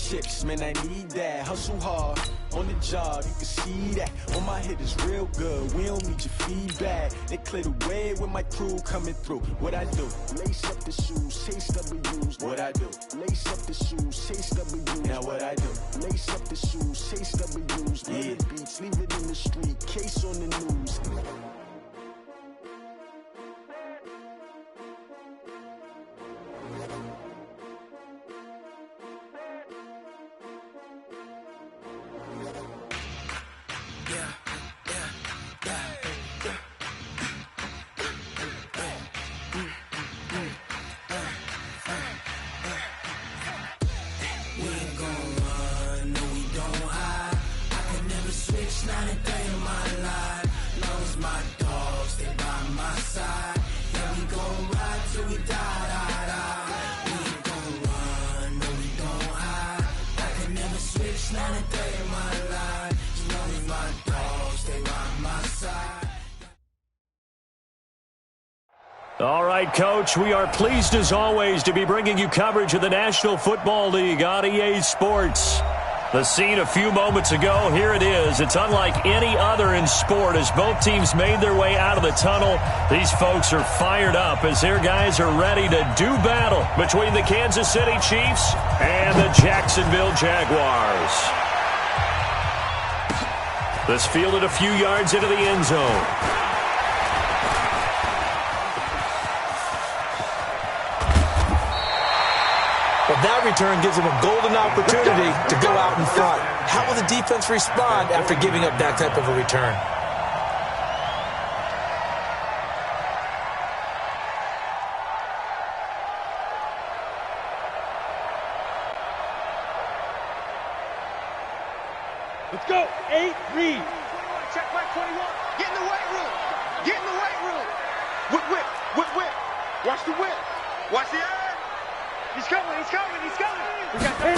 chips, man, I need that. Hustle hard on the job, you can see that. All my hit is real good, we don't need your feedback. They clear the way with my crew coming through. What I do? Lace up the shoes, chase W's. What I do? Lace up the shoes, chase W's. Now what I do? Lace up the shoes, chase W's. Yeah. Beats, leave it in the street, case on the news. All right, Coach, we are pleased as always to be bringing you coverage of the National Football League on EA Sports. The scene a few moments ago, here it is. It's unlike any other in sport as both teams made their way out of the tunnel. These folks are fired up as their guys are ready to do battle between the Kansas City Chiefs and the Jacksonville Jaguars. This fielded a few yards into the end zone. Well, that return gives them a golden opportunity to go out in front. How will the defense respond after giving up that type of a return? Let's go. 8, read. 21, check back 21. Get in the weight room. Get in the weight room. Whip, whip, whip, whip. Watch the whip. Watch the eye. He's coming, he's coming, he's coming. We got that.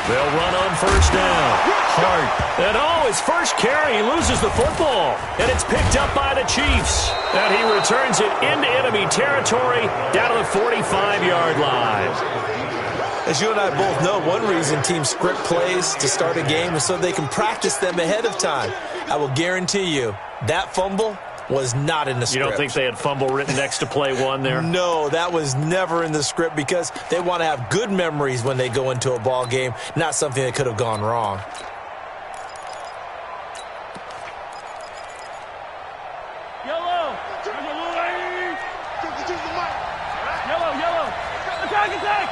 They'll run on first down. Hart. And his first carry, he loses the football. And it's picked up by the Chiefs. And he returns it into enemy territory down to the 45-yard line. As you and I both know, one reason teams script plays to start a game is so they can practice them ahead of time. I will guarantee you that fumble was not in the script. You don't think they had fumble written next to play one there? No, that was never in the script because they want to have good memories when they go into a ball game, not something that could have gone wrong. Yellow. Yellow, yellow. Attack, attack.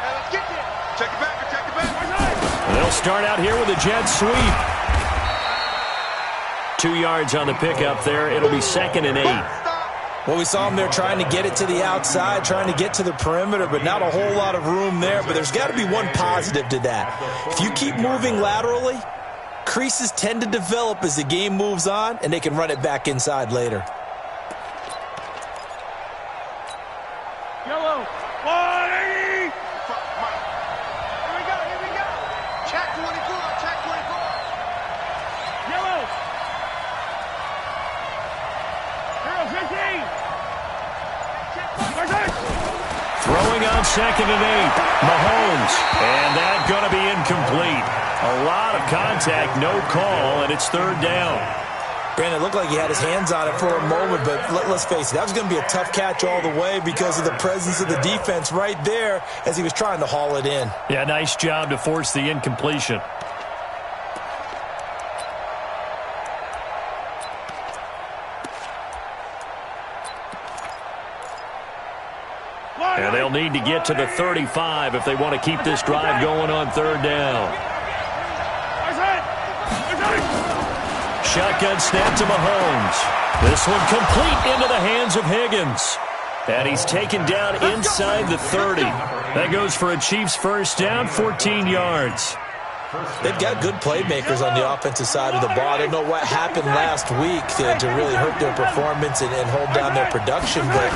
Let's get there. Check it back, check it back. They'll start out here with a jet sweep. 2 yards on the pickup there. It'll be 2nd and 8. Well, we saw them there trying to get it to the outside, trying to get to the perimeter, but not a whole lot of room there. But there's got to be one positive to that. If you keep moving laterally, creases tend to develop as the game moves on, and they can run it back inside later. Yellow. 180. Here we go, here we go. Check 24, check 24. Yellow. 15. Throwing on 2nd and 8. Mahomes. And that's going to be incomplete. A lot of contact, no call, and it's 3rd down. Brandon, it looked like he had his hands on it for a moment, but let's face it, that was going to be a tough catch all the way because of the presence of the defense right there as he was trying to haul it in. Yeah, nice job to force the incompletion. And they'll need to get to the 35 if they want to keep this drive going on 3rd down. Shotgun snap to Mahomes. This one complete into the hands of Higgins. And he's taken down inside the 30. That goes for a Chiefs first down, 14 yards. They've got good playmakers on the offensive side of the ball. I don't know what happened last week to really hurt their performance and hold down their production, but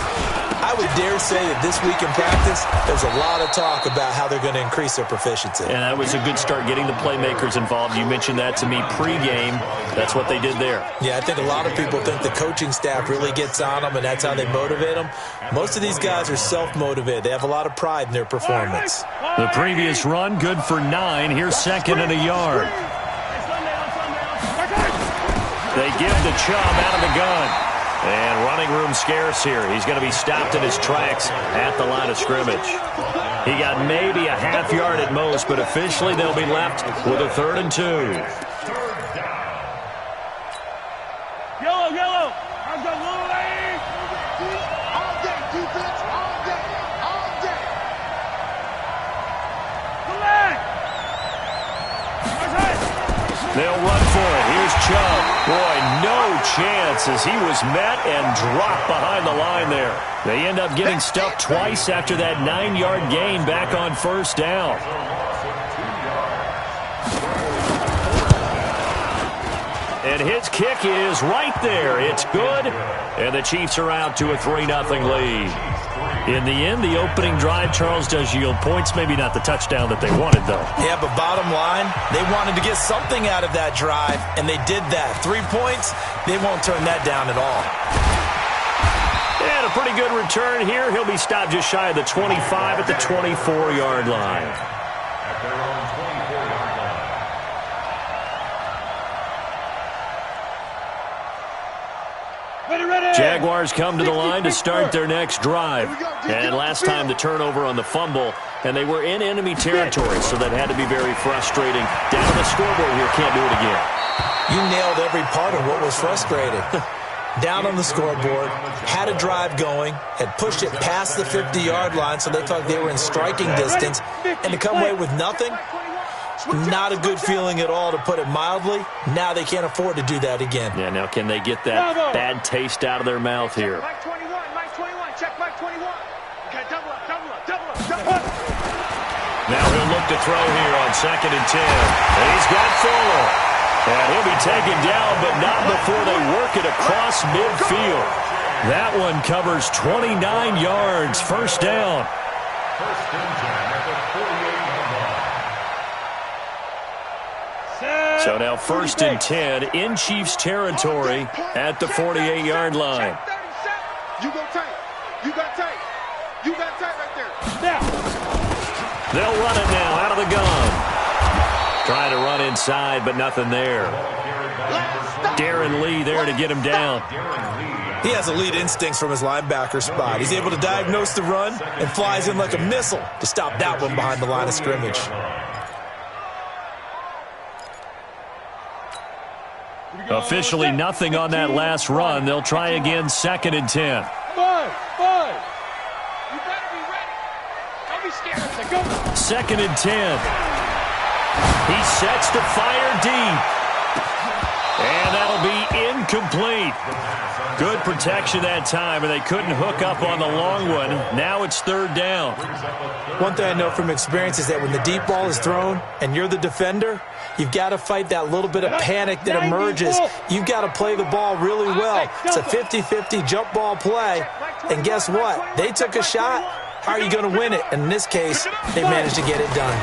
I would dare say that this week in practice, there's a lot of talk about how they're going to increase their proficiency. And that was a good start, getting the playmakers involved. You mentioned that to me pregame. That's what they did there. Yeah, I think a lot of people think the coaching staff really gets on them, and that's how they motivate them. Most of these guys are self-motivated. They have a lot of pride in their performance. The previous run, good for 9. Here's 2nd and a yard. They give the Chubb out of the gun. And running room scarce here. He's going to be stopped in his tracks at the line of scrimmage. He got maybe a half yard at most, but officially they'll be left with a 3rd and 2. Yellow, yellow. I'm going blue lane. All day, defense. All day. All day. Black. They'll run for it. Here's Chubb. Boy, no chance as he was met and dropped behind the line there. They end up getting stuffed twice after that 9-yard gain back on 1st down. And his kick is right there. It's good. And the Chiefs are out to a 3-0 lead. In the end, the opening drive, Charles, does yield points. Maybe not the touchdown that they wanted, though. Yeah, but bottom line, they wanted to get something out of that drive, and they did that. 3 points, they won't turn that down at all. And a pretty good return here. He'll be stopped just shy of the 25 at the 24-yard line. Jaguars come to the line to start their next drive. And last time the turnover on the fumble, and they were in enemy territory, so that had to be very frustrating. Down on the scoreboard here, can't do it again. You nailed every part of what was frustrating. Down on the scoreboard, had a drive going, had pushed it past the 50-yard line, so they thought they were in striking distance, and to come away with nothing, not a good feeling at all, to put it mildly. Now they can't afford to do that again. Yeah, now can they get that bad taste out of their mouth here? Mike 21, Mike 21, check Mike 21. Okay, double up, double up, double up, double up. Now he'll look to throw here on 2nd and 10. And he's got Fuller. And he'll be taken down, but not before they work it across midfield. That one covers 29 yards, 1st down. So now 1st and 10 in Chiefs territory at the 48-yard line. You go tight. You got tight. You got tight right there. Now. They'll run it now out of the gun. Trying to run inside, but nothing there. Darren Lee there to get him down. He has elite instincts from his linebacker spot. He's able to diagnose the run and flies in like a missile to stop that one behind the line of scrimmage. Officially nothing on that last run. They'll try again, 2nd and 10. Five. You better be ready. Don't be scared. Go. 2nd and 10. He sets to fire deep. And that'll be incomplete. Good protection that time, and they couldn't hook up on the long one. Now it's 3rd down. One thing I know from experience is that when the deep ball is thrown and you're the defender, you've got to fight that little bit of panic that emerges. You've got to play the ball really well. It's a 50-50 jump ball play. And guess what? They took a shot. How are you going to win it? And in this case, they managed to get it done.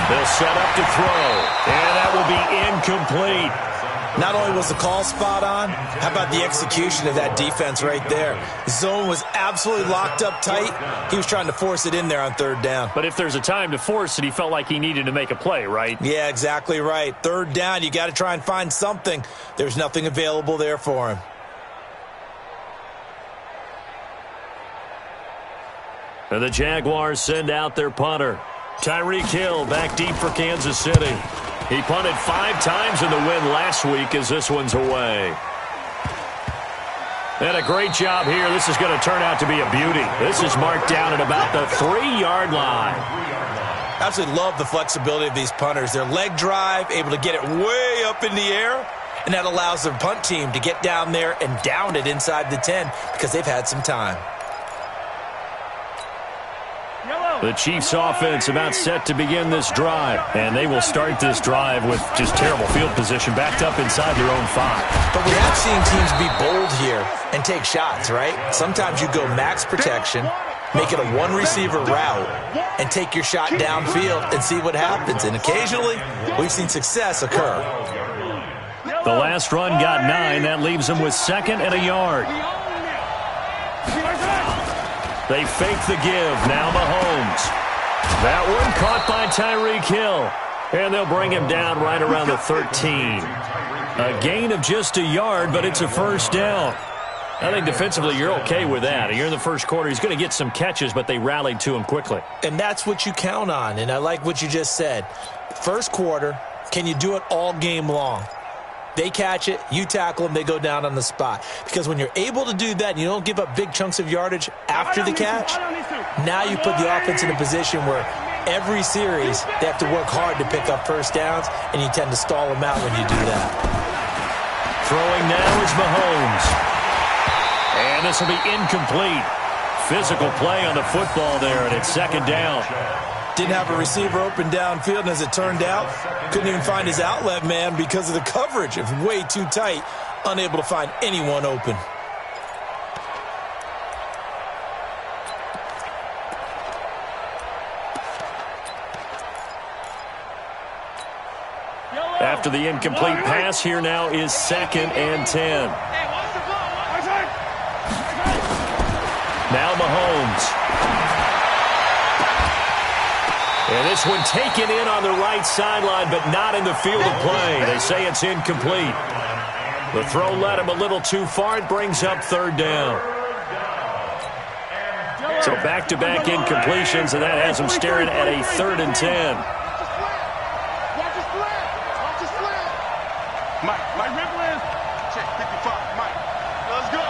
They'll set up to throw, and that will be incomplete. Not only was the call spot on, how about the execution of that defense right there? Zone was absolutely locked up tight. He was trying to force it in there on 3rd down. But if there's a time to force it, he felt like he needed to make a play, right? Yeah, exactly right. 3rd down, you got to try and find something. There's nothing available there for him. And the Jaguars send out their punter. Tyreek Hill back deep for Kansas City. He punted 5 times in the win last week as this one's away. And a great job here. This is going to turn out to be a beauty. This is marked down at about the 3-yard line. Absolutely love the flexibility of these punters. Their leg drive, able to get it way up in the air, and that allows their punt team to get down there and down it inside the 10 because they've had some time. The Chiefs offense about set to begin this drive. And they will start this drive with just terrible field position backed up inside their own 5. But we have seen teams be bold here and take shots, right? Sometimes you go max protection, make it a one-receiver route, and take your shot downfield and see what happens. And occasionally, we've seen success occur. The last run got 9. That leaves them with 2nd and a yard. They fake the give. Now Mahomes. That one caught by Tyreek Hill. And they'll bring him down right around the 13. A gain of just a yard, but it's a first down. I think defensively you're okay with that. Here in the first quarter, he's going to get some catches, but they rallied to him quickly. And that's what you count on, and I like what you just said. First quarter, can you do it all game long? They catch it, you tackle them, they go down on the spot. Because when you're able to do that and you don't give up big chunks of yardage after the catch, now you put the offense in a position where every series they have to work hard to pick up first downs, and you tend to stall them out when you do that. Throwing now is Mahomes. And this will be incomplete. Physical play on the football there, and it's 2nd down. Didn't have a receiver open downfield, and as it turned out, couldn't even find his outlet man because of the coverage. It was way too tight, unable to find anyone open. After the incomplete pass, here now is 2nd and 10. Now Mahomes. And this one taken in on the right sideline, but not in the field of play. They say it's incomplete. The throw led him a little too far. It brings up 3rd down. So back-to-back incompletions, and that has him staring at a 3rd and 10. Mike Ripple is. Check 55. Mike, let's go.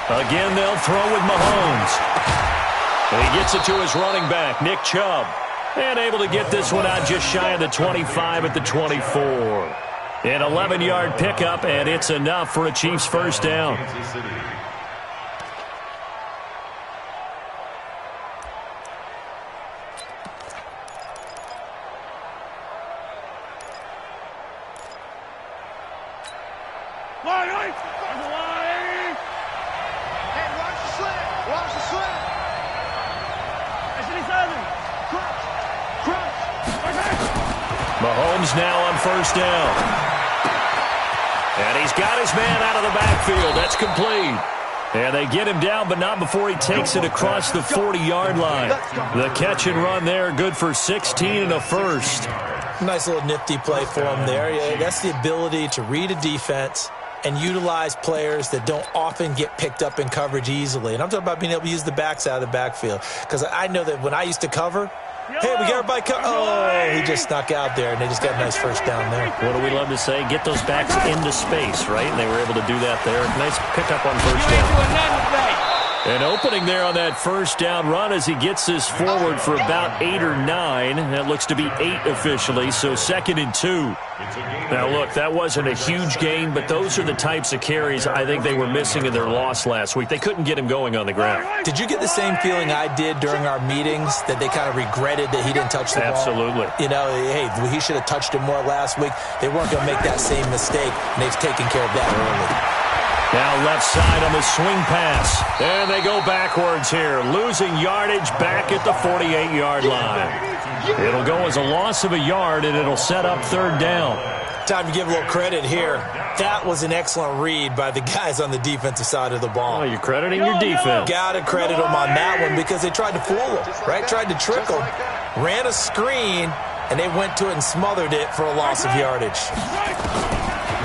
Again, they'll throw with Mahomes. And he gets it to his running back, Nick Chubb. And able to get this one out just shy of the 25 at the 24. An 11-yard pickup, and it's enough for a Chiefs first down. Mahomes now on first down. And he's got his man out of the backfield. That's complete. And they get him down, but not before he takes it across the 40-yard line. The catch and run there, good for 16 and a first. Nice little nifty play for him there. Yeah, that's the ability to read a defense and utilize players that don't often get picked up in coverage easily. And I'm talking about being able to use the backs out of the backfield. Because I know that when I used to cover, hey, we got everybody covered. Oh, he just snuck out there, and they just got a nice first down there. What do we love to say? Get those backs into space, right? And they were able to do that there. Nice pickup on first down. An opening there on that first down run as he gets this forward for about 8 or 9. That looks to be 8 officially, so 2nd and 2. Now, look, that wasn't a huge gain, but those are the types of carries I think they were missing in their loss last week. They couldn't get him going on the ground. Did you get the same feeling I did during our meetings, that they kind of regretted that he didn't touch the ball? Absolutely. You know, hey, he should have touched it more last week. They weren't going to make that same mistake, and they've taken care of that early. Now left side on the swing pass. And they go backwards here. Losing yardage back at the 48-yard line. It'll go as a loss of a yard, and it'll set up 3rd down. Time to give a little credit here. That was an excellent read by the guys on the defensive side of the ball. Oh, you're crediting your defense. Got to credit them on that one because they tried to fool him, right? Tried to trick him. Ran a screen, and they went to it and smothered it for a loss of yardage.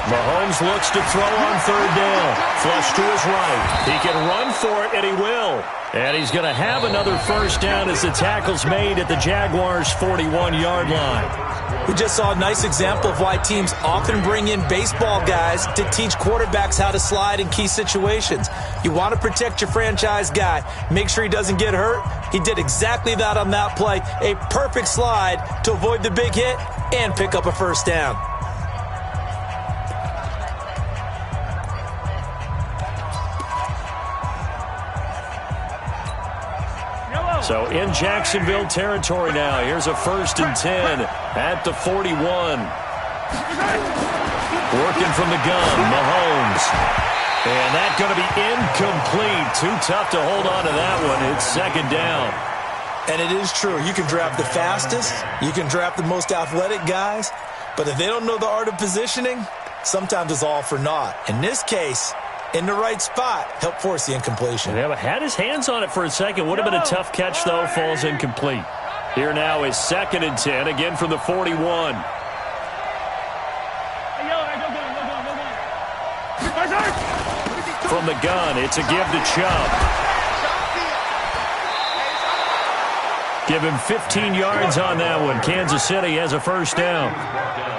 Mahomes looks to throw on 3rd down. Flush to his right. He can run for it, and he will. And he's going to have another first down as the tackle's made at the Jaguars' 41-yard line. We just saw a nice example of why teams often bring in baseball guys to teach quarterbacks how to slide in key situations. You want to protect your franchise guy. Make sure he doesn't get hurt. He did exactly that on that play. A perfect slide to avoid the big hit and pick up a first down. So in Jacksonville territory now. Here's a 1st and 10 at the 41. Working from the gun, Mahomes. And that's going to be incomplete. Too tough to hold on to that one. It's 2nd down. And it is true. You can draft the fastest. You can draft the most athletic guys. But if they don't know the art of positioning, sometimes it's all for naught. In this case, in the right spot, help force the incompletion. Yeah, but had his hands on it for a second. Would have been a tough catch, though. Falls incomplete. Here now is 2nd and 10, again from the 41. From the gun, it's a give to Chubb. Give him 15 yards on that one. Kansas City has a 1st down.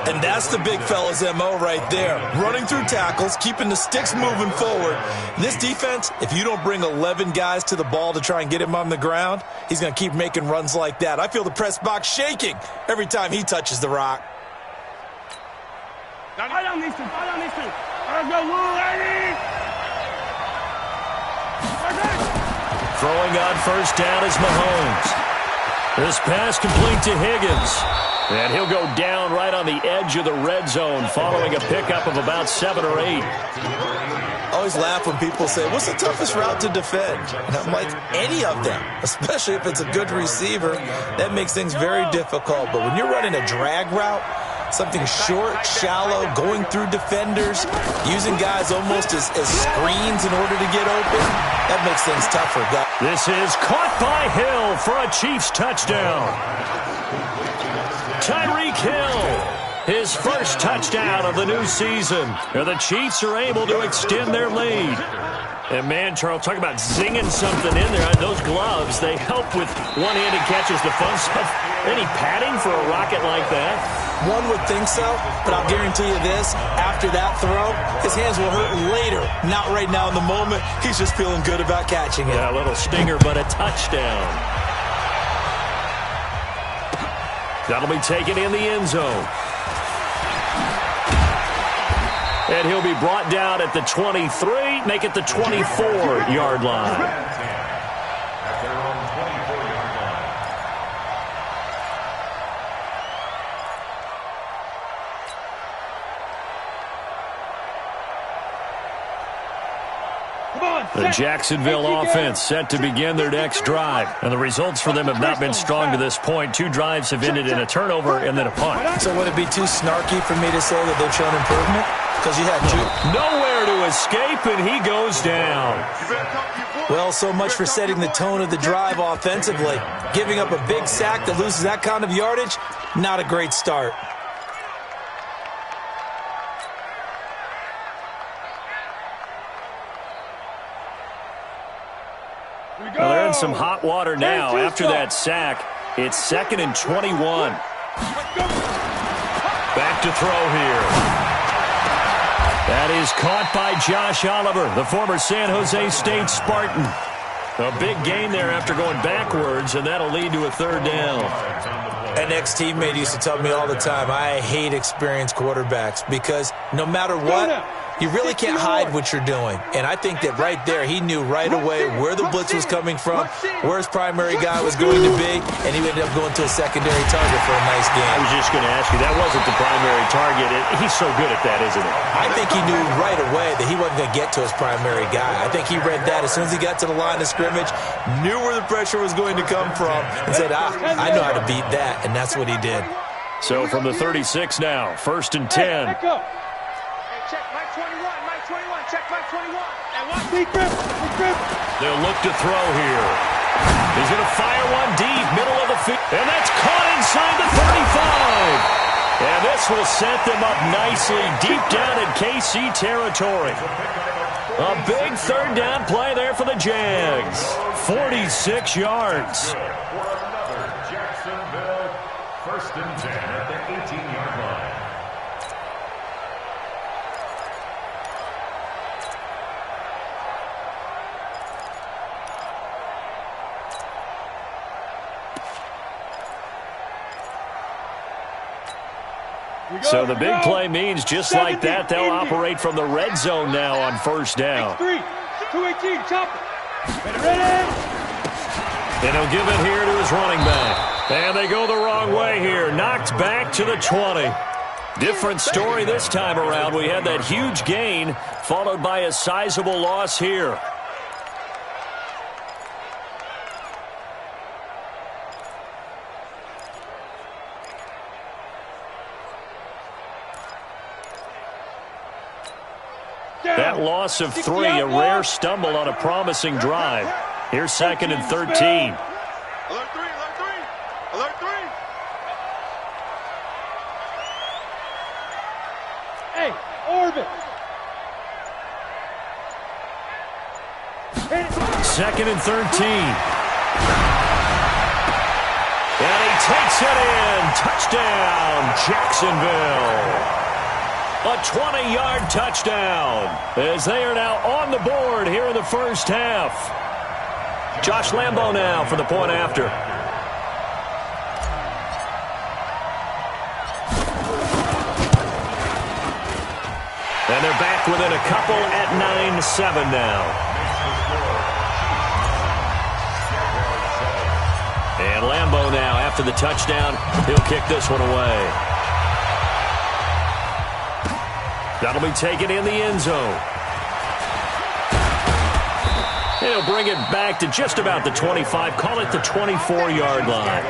And that's the big fella's MO right there. Running through tackles, keeping the sticks moving forward. This defense, if you don't bring 11 guys to the ball to try and get him on the ground, he's going to keep making runs like that. I feel the press box shaking every time he touches the rock. Throwing on 1st down is Mahomes. This pass complete to Higgins. And he'll go down right on the edge of the red zone following a pickup of about 7 or 8. I always laugh when people say, what's the toughest route to defend? And I'm like, any of them, especially if it's a good receiver. That makes things very difficult. But when you're running a drag route, something short, shallow, going through defenders, using guys almost as screens in order to get open, that makes things tougher. This is caught by Hill for a Chiefs touchdown. Tyreek Hill, his 1st touchdown of the new season. And the Chiefs are able to extend their lead. And man, Charles, talk about zinging something in there. Those gloves, they help with one-handed catches, the fun stuff. Any padding for a rocket like that? One would think so, but I'll guarantee you this. After that throw, his hands will hurt later. Not right now in the moment. He's just feeling good about catching it. Yeah, a little stinger, but a touchdown. That'll be taken in the end zone. And he'll be brought down at the 23, make it the 24-yard line. The Jacksonville offense set to begin their next drive. And the results for them have not been strong to this point. 2 drives have ended in a turnover and then a punt. So would it be too snarky for me to say that they've shown improvement? Because you had nowhere to escape, and he goes down. Well, so much for setting the tone of the drive offensively. Giving up a big sack that loses that kind of yardage, not a great start. Well, they're in some hot water now after that sack. It's 2nd and 21. Back to throw here. That is caught by Josh Oliver, the former San Jose State Spartan. A big gain there after going backwards, and that'll lead to a 3rd down. An ex-teammate used to tell me all the time, I hate experienced quarterbacks because no matter what, you really can't hide what you're doing. And I think that right there, he knew right away where the blitz was coming from, where his primary guy was going to be, and he ended up going to a secondary target for a nice game. I was just going to ask you, that wasn't the primary target. He's so good at that, isn't he? I think he knew right away that he wasn't going to get to his primary guy. I think he read that as soon as he got to the line of scrimmage, knew where the pressure was going to come from, and said, I know how to beat that, and that's what he did. So from the 36 now, 1st and 10. Check Mike 21, Mike 21, check Mike 21. And watch big grip. They'll look to throw here. He's going to fire one deep, middle of the field. And that's caught inside the 35. And this will set them up nicely deep down in KC territory. A big 3rd down play there for the Jags. 46 yards. Jacksonville, 1st and 10 at the 18-yard line. So the big play means just like that, they'll operate from the red zone now on 1st down. 3, 218, chopper. Ready. And he'll give it here to his running back. And they go the wrong way here. Knocked back to the 20. Different story this time around. We had that huge gain followed by a sizable loss here. That loss of 3, a rare stumble on a promising drive. Here's 2nd and 13. Alert 3, alert 3, alert 3. Hey, orbit. 2nd and 13. And he takes it in. Touchdown, Jacksonville. A 20-yard touchdown as they are now on the board here in the first half. Josh Lambo now for the point after. And they're back within a couple at 9-7 now. And Lambo now after the touchdown. He'll kick this one away. That'll be taken in the end zone. He'll bring it back to just about the 25. Call it the 24-yard line.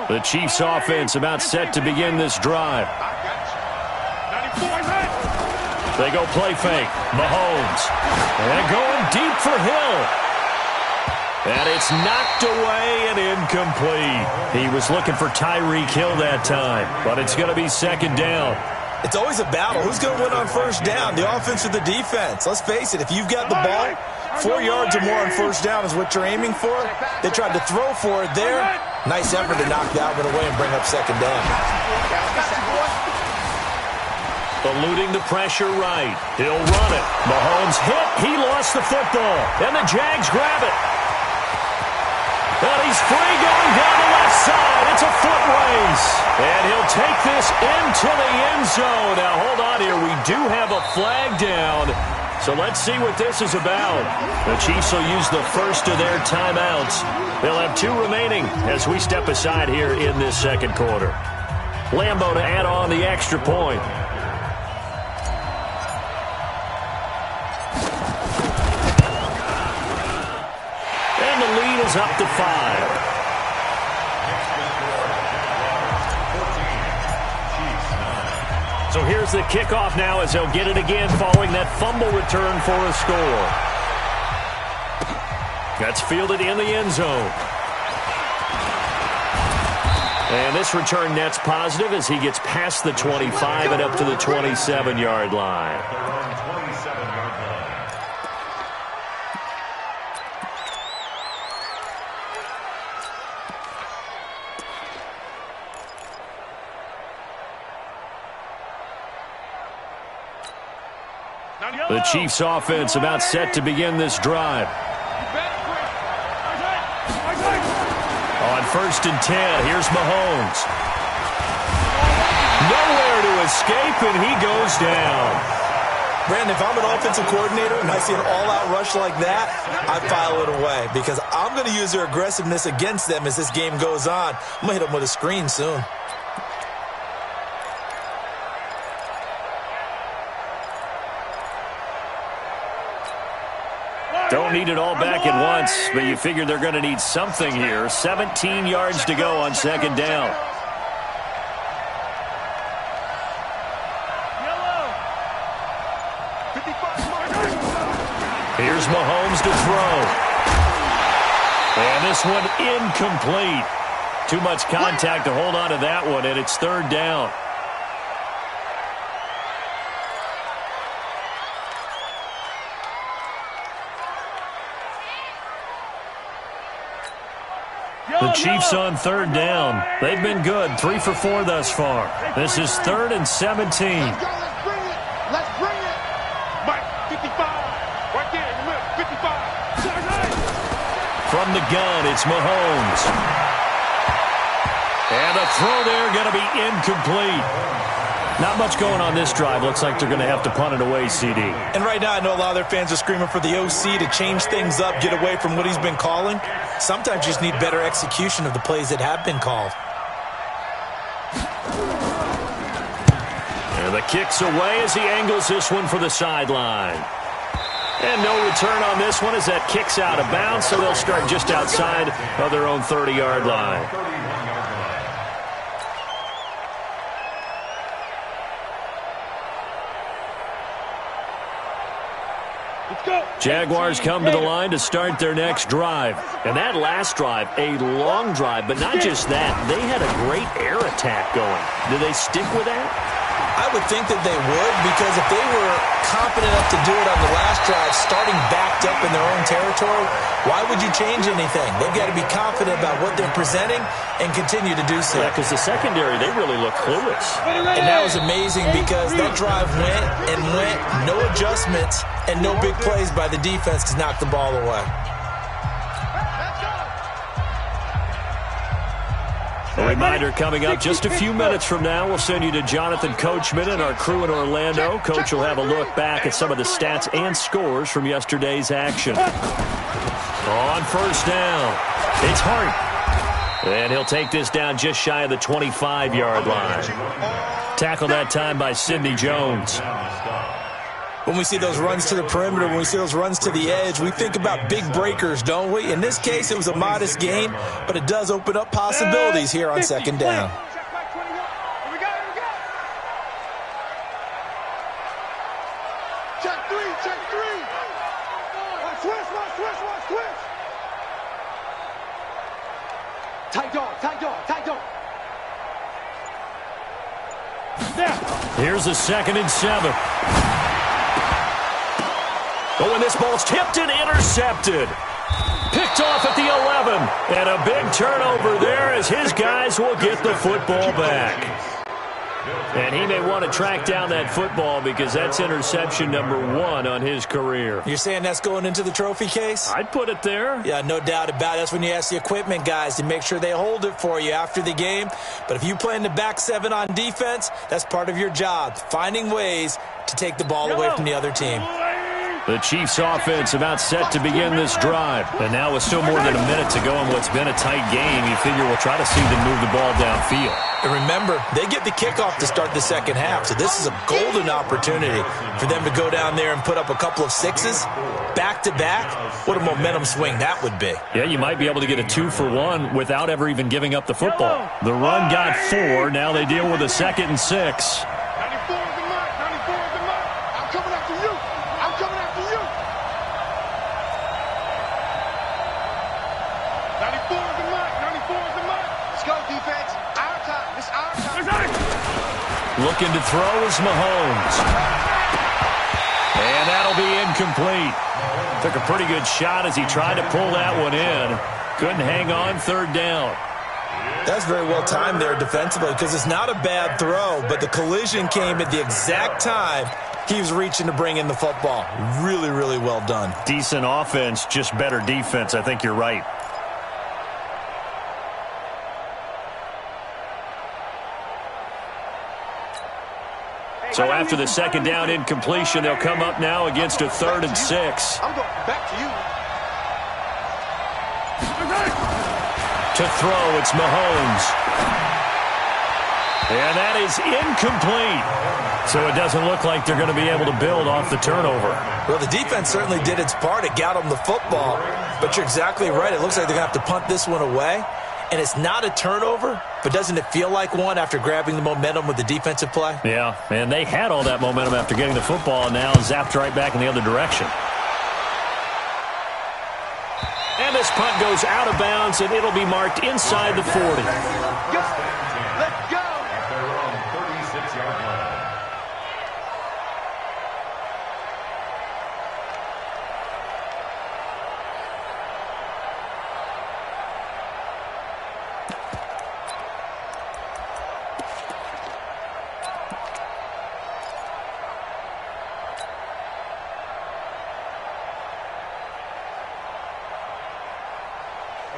The Chiefs offense about set to begin this drive. They go play fake. Mahomes. And going deep for Hill. And it's knocked away and incomplete. He was looking for Tyreek Hill that time, but it's going to be 2nd down. It's always a battle. Who's going to win on first down, the offense or the defense? Let's face it, if you've got the ball, 4 yards or more on first down is what you're aiming for. They tried to throw for it there. Nice effort to knock that one away and bring up 2nd down. Eluding the pressure right. He'll run it. Mahomes hit. He lost the football. And the Jags grab it. And he's free going down the left side. It's a foot race. And he'll take this into the end zone. Now, hold on here. We do have a flag down. So let's see what this is about. The Chiefs will use the first of their timeouts. They'll have 2 remaining as we step aside here in this 2nd quarter. Lambo to add on the extra point. Is up to 5. So here's the kickoff now as they'll get it again following that fumble return for a score. That's fielded in the end zone. And this return net's positive as he gets past the 25 and up to the 27-yard line. The Chiefs offense about set to begin this drive. On 1st and 10, here's Mahomes. Nowhere to escape, and he goes down. Brandon, if I'm an offensive coordinator and I see an all-out rush like that, I file it away because I'm going to use their aggressiveness against them as this game goes on. I'm going to hit them with a screen soon. Don't need it all back at once, but you figure they're going to need something here. 17 yards to go on 2nd down. Here's Mahomes to throw. And this one incomplete. Too much contact to hold on to that one, and it's 3rd down. The Chiefs on 3rd down. They've been good, 3 for 4 thus far. This is 3rd and 17. Let's bring it. Let's bring it. Mike, 55. Right there in the middle, 55. From the gun, it's Mahomes. And the throw there going to be incomplete. Not much going on this drive. Looks like they're going to have to punt it away, CD. And right now I know a lot of their fans are screaming for the OC to change things up, get away from what he's been calling. Sometimes you just need better execution of the plays that have been called. And the kick's away as he angles this one for the sideline. And no return on this one as that kick's out of bounds, so they'll start just outside of their own 30-yard line. Jaguars come to the line to start their next drive. And that last drive, a long drive, but not just that. They had a great air attack going. Do they stick with that? I would think that they would, because if they were confident enough to do it on the last drive, starting backed up in their own territory, why would you change anything? They've got to be confident about what they're presenting and continue to do so. Yeah, because the secondary, they really look clueless. And that was amazing because that drive went and went, no adjustments and no big plays by the defense to knock the ball away. A reminder coming up just a few minutes from now. We'll send you to Jonathan Coachman and our crew in Orlando. Coach will have a look back at some of the stats and scores from yesterday's action. On first down, it's Hart. And he'll take this down just shy of the 25-yard line. Tackled that time by Sidney Jones. When we see those runs to the perimeter, when we see those runs to the edge, we think about big breakers, don't we? In this case, it was a modest gain, but it does open up possibilities here on second down. Check three. Switch. Tight dog. Here's a 2nd and 7. Oh, and this ball's tipped and intercepted. Picked off at the 11. And a big turnover there as his guys will get the football back. And he may want to track down that football because that's interception number 1 on his career. You're saying that's going into the trophy case? I'd put it there. Yeah, no doubt about it. That's when you ask the equipment guys to make sure they hold it for you after the game. But if you play in the back 7 on defense, that's part of your job, finding ways to take the ball away from the other team. The Chiefs offense about set to begin this drive. And now with still more than a minute to go in what's been a tight game, you figure we'll try to see them move the ball downfield. And remember, they get the kickoff to start the second half, so this is a golden opportunity for them to go down there and put up a couple of sixes back-to-back. What a momentum swing that would be. Yeah, you might be able to get a 2-for-1 without ever even giving up the football. The run got 4. Now they deal with a 2nd and 6. 94 is the mark. I'm coming after you. 94 is the mark. Let's go, defense. Our time. This is our time. Looking to throw is Mahomes. And that'll be incomplete. Took a pretty good shot as he tried to pull that one in. Couldn't hang on 3rd down. That's very well timed there defensively because it's not a bad throw, but the collision came at the exact time he was reaching to bring in the football. Really, really well done. Decent offense, just better defense. I think you're right. So after the 2nd down incompletion, they'll come up now against a 3rd and 6. I'm going back to you. To throw, it's Mahomes. And that is incomplete. So it doesn't look like they're going to be able to build off the turnover. Well, the defense certainly did its part. It got them the football. But you're exactly right. It looks like they're going to have to punt this one away. And it's not a turnover, but doesn't it feel like one after grabbing the momentum with the defensive play? Yeah, and they had all that momentum after getting the football, and now zapped right back in the other direction. And this punt goes out of bounds, and it'll be marked inside the 40. Let's go. At their own 36-yard line.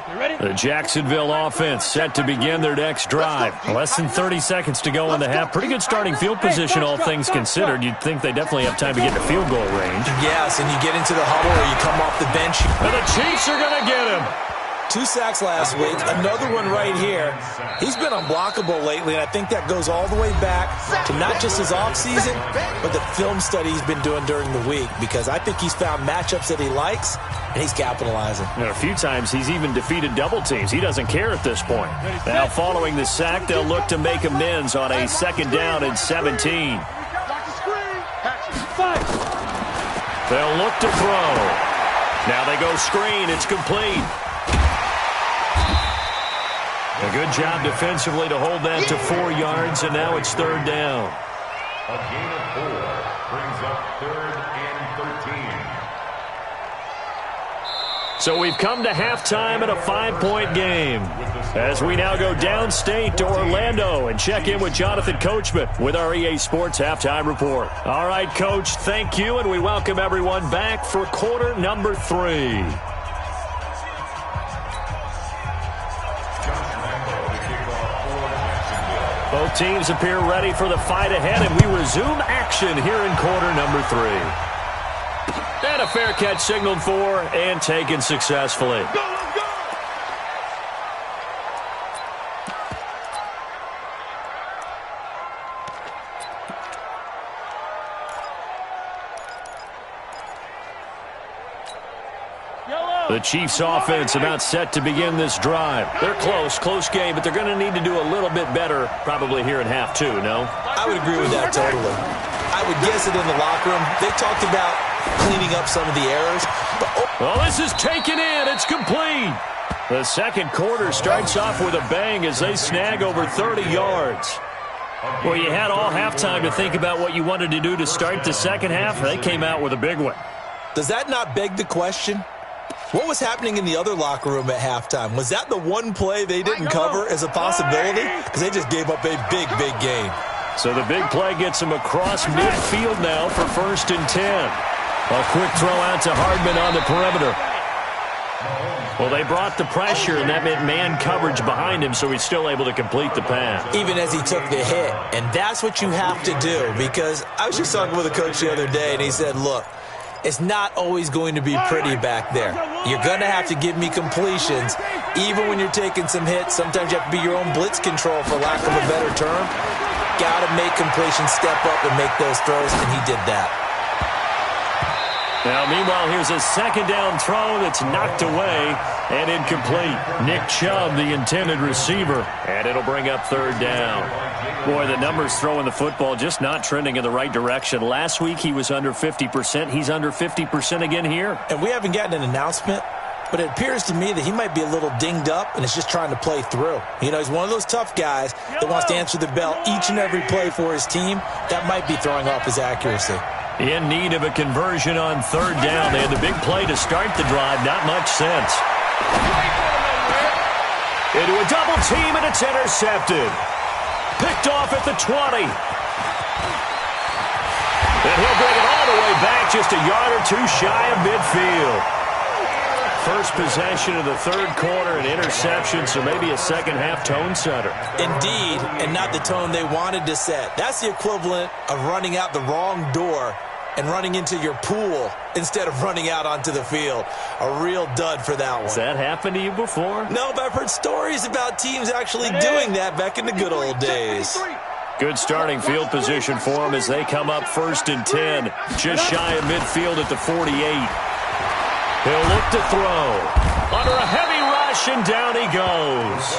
The Jacksonville offense set to begin their next drive. Less than 30 seconds to go in the half. Pretty good starting field position, all things considered. You'd think they definitely have time to get to field goal range. Yes, and you get into the huddle or you come off the bench. And the Chiefs are going to get him. 2 sacks last week, another one right here. He's been unblockable lately, and I think that goes all the way back to not just his offseason, but the film study he's been doing during the week, because I think he's found matchups that he likes, and he's capitalizing. And a few times he's even defeated double teams. He doesn't care at this point. Now, following the sack, they'll look to make amends on a 2nd down and 17. They'll look to throw. Now they go screen. It's complete. A good job defensively to hold that to 4 yards, and now it's 3rd down. A gain of 4 brings up 3rd and 13. So we've come to halftime in a 5-point game, as we now go downstate to Orlando and check in with Jonathan Coachman with our EA Sports Halftime Report. All right, Coach, thank you, and we welcome everyone back for quarter number 3. Both teams appear ready for the fight ahead, and we resume action here in quarter number 3. And a fair catch signaled for and taken successfully. The Chiefs offense about set to begin this drive. They're close game, but they're going to need to do a little bit better probably here in half 2, no? I would agree with that totally. I would guess it in the locker room. They talked about cleaning up some of the errors. But well, this is taken in. It's complete. The second quarter starts off with a bang as they snag over 30 yards. Well, you had all halftime to think about what you wanted to do to start the second half. They came out with a big one. Does that not beg the question? What was happening in the other locker room at halftime? Was that the one play they didn't cover as a possibility? Because they just gave up a big gain. So the big play gets them across midfield now for 1st and 10. A quick throw out to Hardman on the perimeter. Well, they brought the pressure, and that meant man coverage behind him, so he's still able to complete the pass. Even as he took the hit. And that's what you have to do, because I was just talking with a coach the other day, and he said, look, it's not always going to be pretty back there. You're going to have to give me completions. Even when you're taking some hits, sometimes you have to be your own blitz control, for lack of a better term. Got to make completions, step up and make those throws, and he did that. Now, meanwhile, here's a 2nd down throw that's knocked away and incomplete. Nick Chubb, the intended receiver, and it'll bring up 3rd down. Boy, the numbers throwing the football just not trending in the right direction. Last week he was under 50%. He's under 50% again here. And we haven't gotten an announcement, but it appears to me that he might be a little dinged up and is just trying to play through. You know, he's one of those tough guys that wants to answer the bell each and every play for his team. That might be throwing off his accuracy. In need of a conversion on 3rd down. They had the big play to start the drive. Not much sense. Into a double team, and it's intercepted. Picked off at the 20. And he'll bring it all the way back, just a yard or 2 shy of midfield. First possession of the 3rd quarter, an interception, so maybe a second-half tone setter. Indeed, and not the tone they wanted to set. That's the equivalent of running out the wrong door and running into your pool instead of running out onto the field. A real dud for that one. Has that happened to you before? No, but I've heard stories about teams actually doing that back in the good old days. Good starting field position for them as they come up 1st and 10. Just shy of midfield at the 48. He'll look to throw. Under a heavy rush, and down he goes.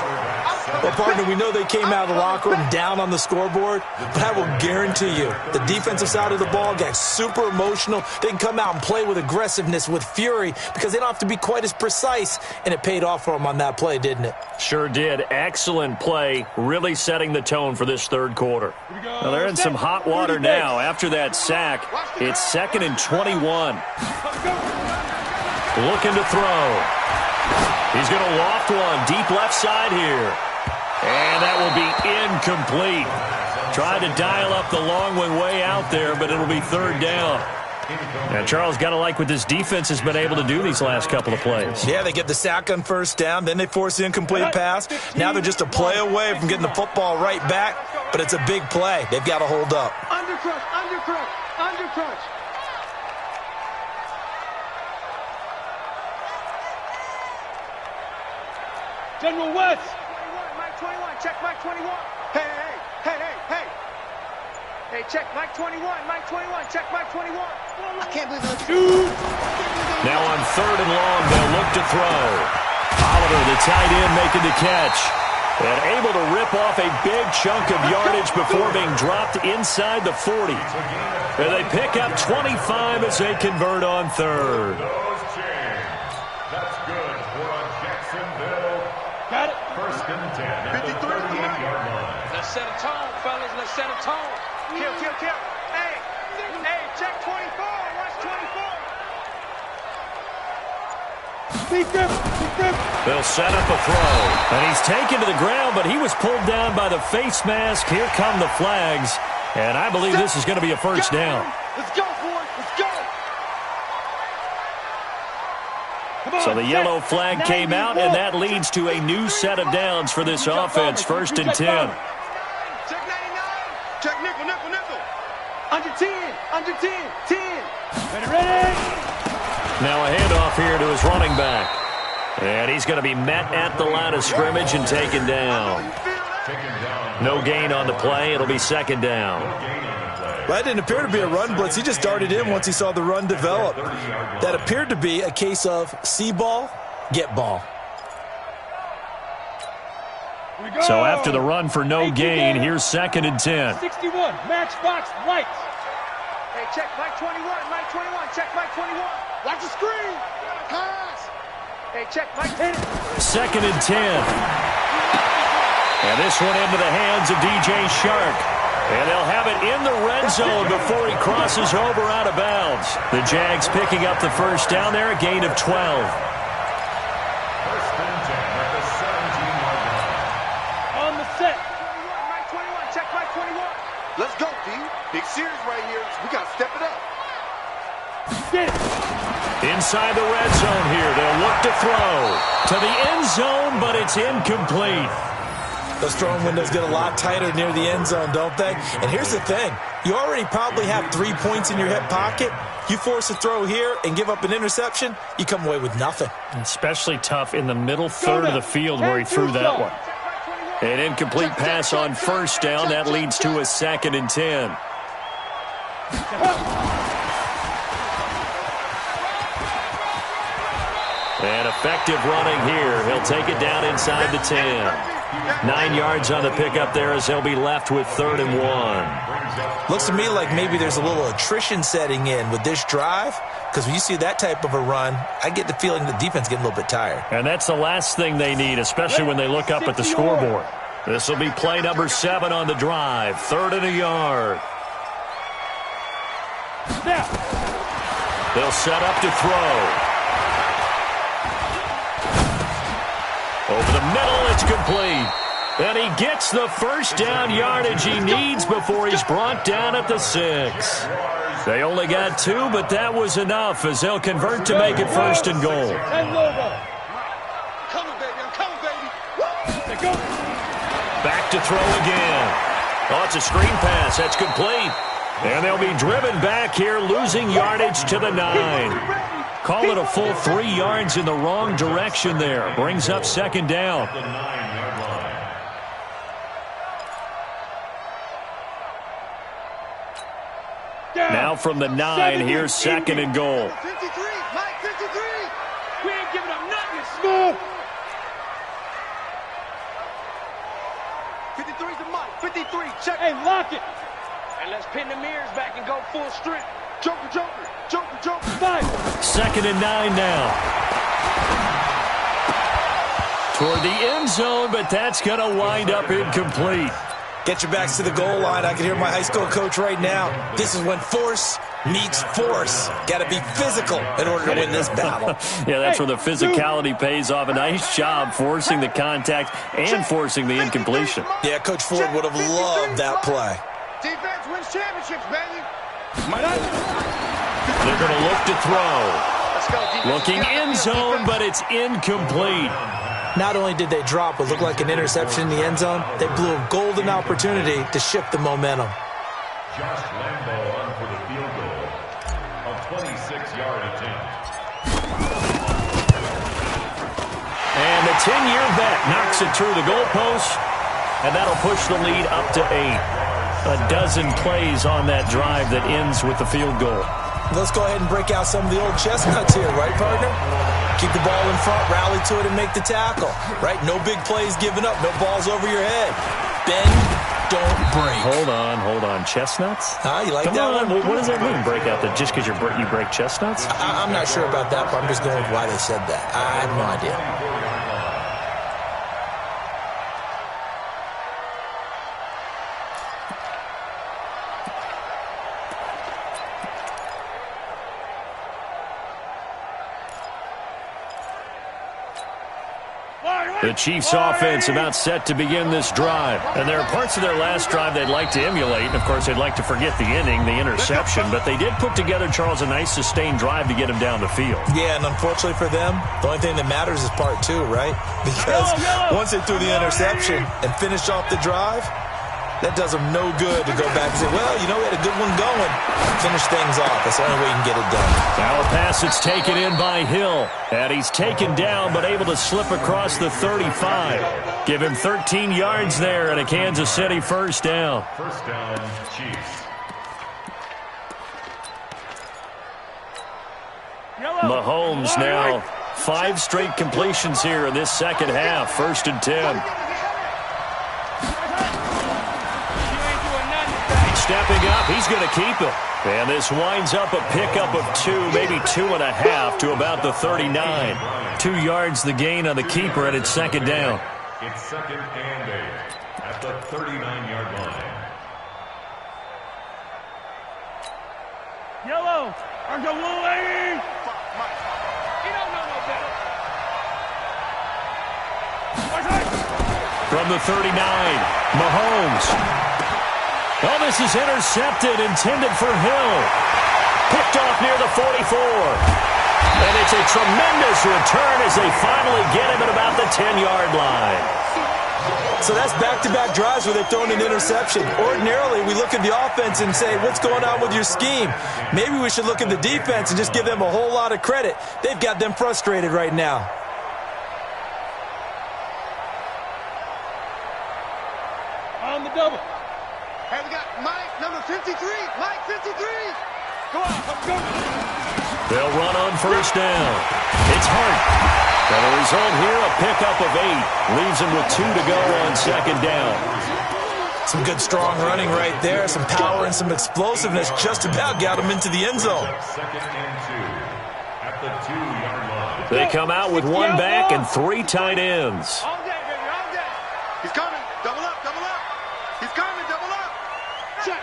Well, partner, we know they came out of the locker room down on the scoreboard, but I will guarantee you the defensive side of the ball got super emotional. They can come out and play with aggressiveness, with fury, because they don't have to be quite as precise, and it paid off for them on that play, didn't it? Sure did. Excellent play, really setting the tone for this 3rd quarter. Well, they're in some hot water now. After that sack, it's 2nd and 21. Looking to throw. He's going to loft one deep left side here. And that will be incomplete. Tried to dial up the long one way out there, but it'll be 3rd down. Now, Charles, got to like what this defense has been able to do these last couple of plays. Yeah, they get the sack on first down, then they force the incomplete pass. Now they're just a play away from getting the football right back, but it's a big play. They've got to hold up. Undercrush, undercrush, undercrush. General West. 21, Mike 21, check Mike 21. Hey, hey, hey, hey, hey. Hey, check Mike 21, Mike 21, check Mike 21. I can't believe it. Now on 3rd and long, they'll look to throw. Oliver, the tight end, making the catch. And able to rip off a big chunk of yardage before being dropped inside the 40. And they pick up 25 as they convert on 3rd. That's good for a Jacksonville. Got it. First and 10 at the 38-yard line. Let's set a tone, fellas. Let's set a tone. Kill, kill, kill. Hey, hey, check 24. Watch 24. Big grip, big grip. They'll set up a throw. And he's taken to the ground, but he was pulled down by the face mask. Here come the flags. And I believe this is going to be a first down. Let's go, boys. Let's go. So the yellow flag came out, and that leads to a new set of downs for this offense. 1st and 10. Check 99. Check nickel, nickel, nickel. Under 10, under 10, 10. Ready, ready. Now a handoff here to his running back. And he's going to be met at the line of scrimmage and taken down. No gain on the play. It'll be 2nd down. Well, that didn't appear to be a run blitz. He just darted in once he saw the run develop. That appeared to be a case of see ball, get ball. So after the run for no gain, here's 2nd and 10. 61, matchbox lights. Hey, check Mike 21, Mike 21, check Mike 21. Watch the screen. Pass. Hey, check Mike 10. 2nd and 10. And this one into the hands of DJ Shark. And they'll have it in the red zone before he crosses over out of bounds. The Jags picking up the first down there, a gain of 12. First and 10 at the 17-yard line. On the set. 21, Mike 21, check Mike 21. Let's go, D. Big series right here. We got to step it up. Get it. Inside the red zone here, they'll look to throw to the end zone, but it's incomplete. Those throwing windows get a lot tighter near the end zone, don't they? And here's the thing. You already probably have 3 points in your hip pocket. You force a throw here and give up an interception, you come away with nothing. Especially tough in the middle third of the field where he threw that one. An incomplete pass on first down. That leads to a 2nd and 10. And effective running here. He'll take it down inside the 10. 9 yards on the pickup there as they'll be left with 3rd and 1. Looks to me like maybe there's a little attrition setting in with this drive, because when you see that type of a run, I get the feeling the defense getting a little bit tired. And that's the last thing they need, especially when they look up at the scoreboard. This will be play number 7 on the drive. 3rd and a yard. They'll set up to throw. Over the middle, it's complete. And he gets the first down yardage he needs before he's brought down at the 6. They only got 2, but that was enough as they'll convert to make it 1st and goal. Coming, baby. I'm coming, baby. Back to throw again. Oh, it's a screen pass. That's complete. And they'll be driven back here, losing yardage to the 9. Call it a full 3 yards in the wrong direction there. Brings up 2nd down. The 9-yard line. Now from the 9, here's 2nd and goal. 53, Mike 53. We ain't giving up nothing. Smooth. 53's the Mike. 53, check. Hey, lock it. And let's pin the mirrors back and go full strength. Joker, Joker, Joker, Joker. 2nd and 9 now. Toward the end zone, but that's going to wind up incomplete. Get your backs to the goal line. I can hear my high school coach right now. This is when force meets force. Got to be physical in order to win this battle. Yeah, that's where the physicality pays off. A nice job forcing the contact and forcing the incompletion. Yeah, Coach Ford would have loved that play. Defense wins championships, baby. They're going to look to throw. Looking end zone, but it's incomplete. Not only did they drop what looked like an interception in the end zone, they blew a golden opportunity to shift the momentum. Josh Lambo on for the field goal. A 26-yard attempt. And the 10-year vet knocks it through the goalpost, and that'll push the lead up to 8. A dozen plays on that drive that ends with the field goal. Let's go ahead and break out some of the old chestnuts here, right, partner? Keep the ball in front, rally to it, and make the tackle, right? No big plays given up, no balls over your head. Bend, don't break. Hold on. Chestnuts? You like Come that on. one? What does that mean, break out? That just because you break chestnuts? I'm not sure about that, but I'm just going with why they said that. I have no idea. The Chiefs' offense about set to begin this drive. And there are parts of their last drive they'd like to emulate. And, of course, they'd like to forget the inning, the interception. But they did put together, Charles, a nice sustained drive to get him down the field. Yeah, and unfortunately for them, the only thing that matters is part 2, right? Because once they threw the interception and finished off the drive, that does them no good to go back and say, well, you know, we had a good one going. Finish things off. That's the only way you can get it done. Now a pass that's taken in by Hill. And he's taken down but able to slip across the 35. Give him 13 yards there and a Kansas City first down. First down, Chiefs. Mahomes now 5 straight completions here in this second half. 1st and 10. Stepping up, he's going to keep it. And this winds up a pickup of 2, maybe 2.5 to about the 39. 2 yards the gain on the keeper, and it's second down. It's 2nd and 8 at the 39-yard line. Yellow, I'm the little lady. You don't know no better. From the 39, Mahomes. Oh, this is intercepted, intended for Hill. Picked off near the 44. And it's a tremendous return as they finally get him at about the 10-yard line. So that's back-to-back drives where they've thrown an interception. Ordinarily, we look at the offense and say, what's going on with your scheme? Maybe we should look at the defense and just give them a whole lot of credit. They've got them frustrated right now. On the double. Hey, we got Mike, number 53. Mike, 53. Go on, let's go. They'll run on first down. It's Hart. And the result here, a pickup of 8. Leaves him with 2 to go on second down. Some good strong running right there. Some power and some explosiveness just about got him into the end zone. 2nd and 2 at the 2-yard line. They come out with 1 back and 3 tight ends. All day, baby, all day. He's coming. Double up, double up. He's coming, double up. Check.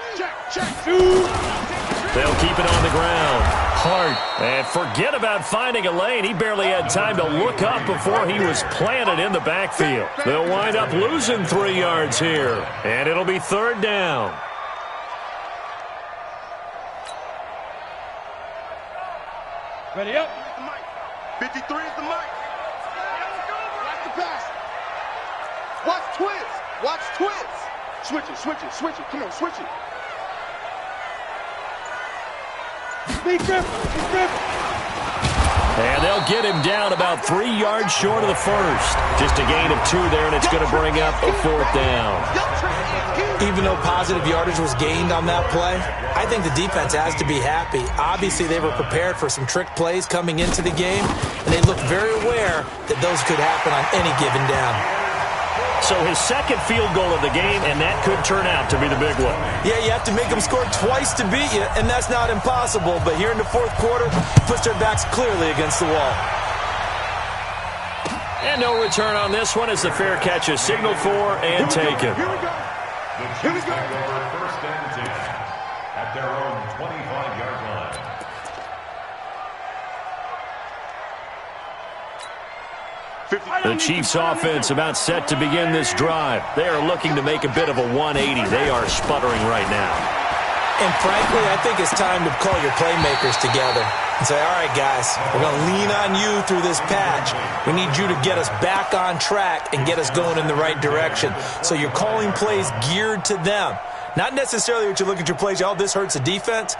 They'll keep it on the ground. Hart. And forget about finding a lane. He barely had time to look up before he was planted in the backfield. They'll wind up losing 3 yards here. And it'll be 3rd down. Ready up. 53 is the mic. Watch the pass. Watch twins. Watch twins. Switch it. Come on, switch it. Be careful. And they'll get him down about 3 yards short of the first. Just a gain of 2 there, and it's going to bring up a 4th down. Even though positive yardage was gained on that play, I think the defense has to be happy. Obviously, they were prepared for some trick plays coming into the game, and they looked very aware that those could happen on any given down. So his 2nd field goal of the game, and that could turn out to be the big one. Yeah, you have to make them score twice to beat you, and that's not impossible. But here in the 4th quarter, puts their backs clearly against the wall. And no return on this one as the fair catch is signaled for and taken. Here we go. The Chiefs take over 1st and 10 at their own 25-yard line. The Chiefs offense about set to begin this drive. They are looking to make a bit of a 180. They are sputtering right now. And frankly, I think it's time to call your playmakers together and say, all right, guys, we're going to lean on you through this patch. We need you to get us back on track and get us going in the right direction. So you're calling plays geared to them. Not necessarily what you look at your plays, oh, this hurts the defense.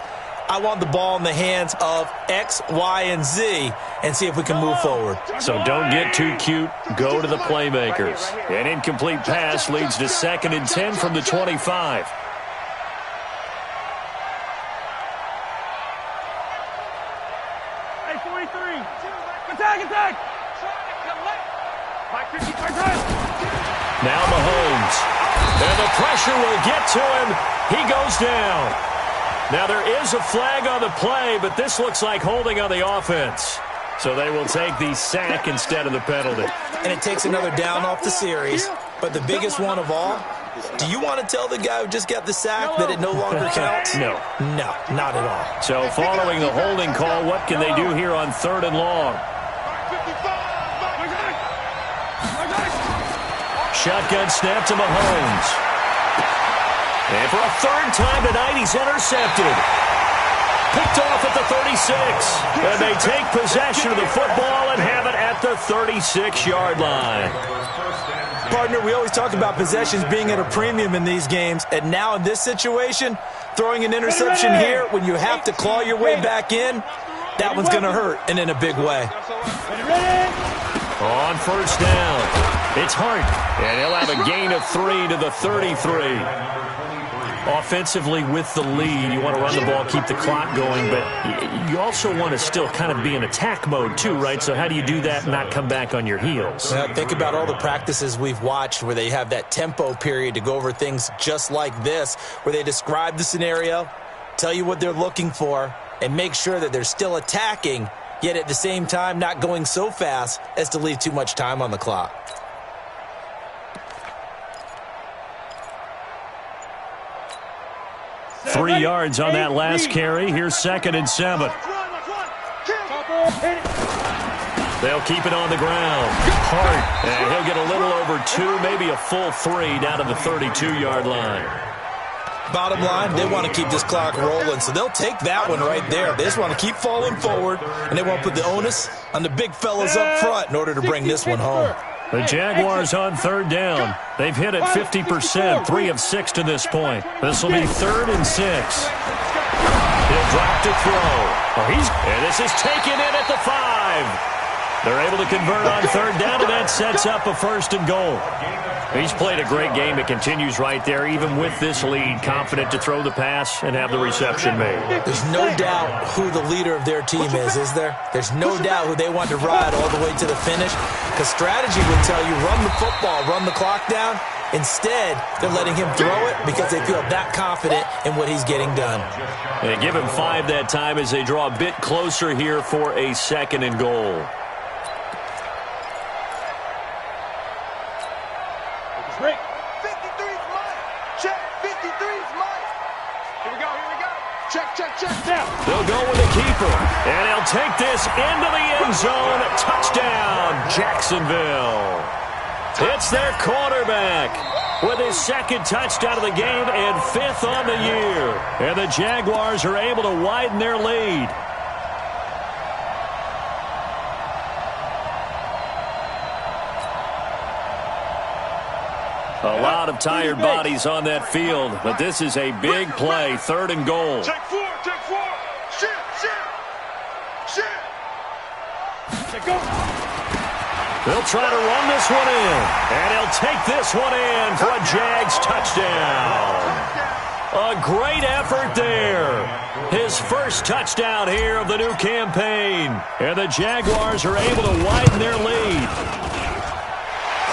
I want the ball in the hands of X, Y, and Z and see if we can move forward. So don't get too cute. Go to the playmakers. An incomplete pass leads to 2nd and 10 from the 25. Hey, 43. Attack. Now Mahomes. And the pressure will get to him. He goes down. Now there is a flag on the play, but this looks like holding on the offense. So they will take the sack instead of the penalty. And it takes another down off the series. But the biggest one of all, do you want to tell the guy who just got the sack that it no longer counts? No. No, not at all. So following the holding call, what can they do here on 3rd and long? Shotgun snap to Mahomes. And for a 3rd time tonight, he's intercepted. Picked off at the 36. And they take possession of the football and have it at the 36-yard line. Partner, we always talk about possessions being at a premium in these games. And now in this situation, throwing an interception here when you have to claw your way back in, that one's going to hurt, and in a big way. On 1st down, it's Hart. And he'll have a gain of 3 to the 33. Offensively with the lead, you want to run the ball, keep the clock going, but you also want to still kind of be in attack mode too, right? So how do you do that and not come back on your heels? Yeah, think about all the practices we've watched where they have that tempo period to go over things just like this, where they describe the scenario, tell you what they're looking for, and make sure that they're still attacking, yet at the same time not going so fast as to leave too much time on the clock. Three yards on that last carry. Here's 2nd and 7. They'll keep it on the ground. Hart, and he'll get a little over 2, maybe a full 3 down to the 32-yard line. Bottom line, they want to keep this clock rolling, so they'll take that one right there. They just want to keep falling forward, and they want to put the onus on the big fellas up front in order to bring this one home. The Jaguars on 3rd down. They've hit it 50%, 3 of 6 to this point. This will be 3rd and 6. He'll drop to throw. And this is taken in at the 5. They're able to convert on 3rd down, and that sets up a 1st and goal. He's played a great game. It continues right there, even with this lead, confident to throw the pass and have the reception made. There's no doubt who the leader of their team is there? There's no doubt who they want to ride all the way to the finish, because strategy would tell you run the football, run the clock down. Instead, they're letting him throw it because they feel that confident in what he's getting done. They give him 5 that time as they draw a bit closer here for a 2nd and goal. Break. 53's mine. Check. 53's mine. Here we go. Check. Now. They'll go with the keeper. And he'll take this into the end zone. Touchdown, Jacksonville. It's their quarterback with his 2nd touchdown of the game and 5th on the year. And the Jaguars are able to widen their lead. A lot of tired bodies on that field, but this is a big play, 3rd and goal. Take 4. Shit. Go. They'll try to run this one in, and he'll take this one in for a Jags touchdown. A great effort there. His 1st touchdown here of the new campaign, and the Jaguars are able to widen their lead.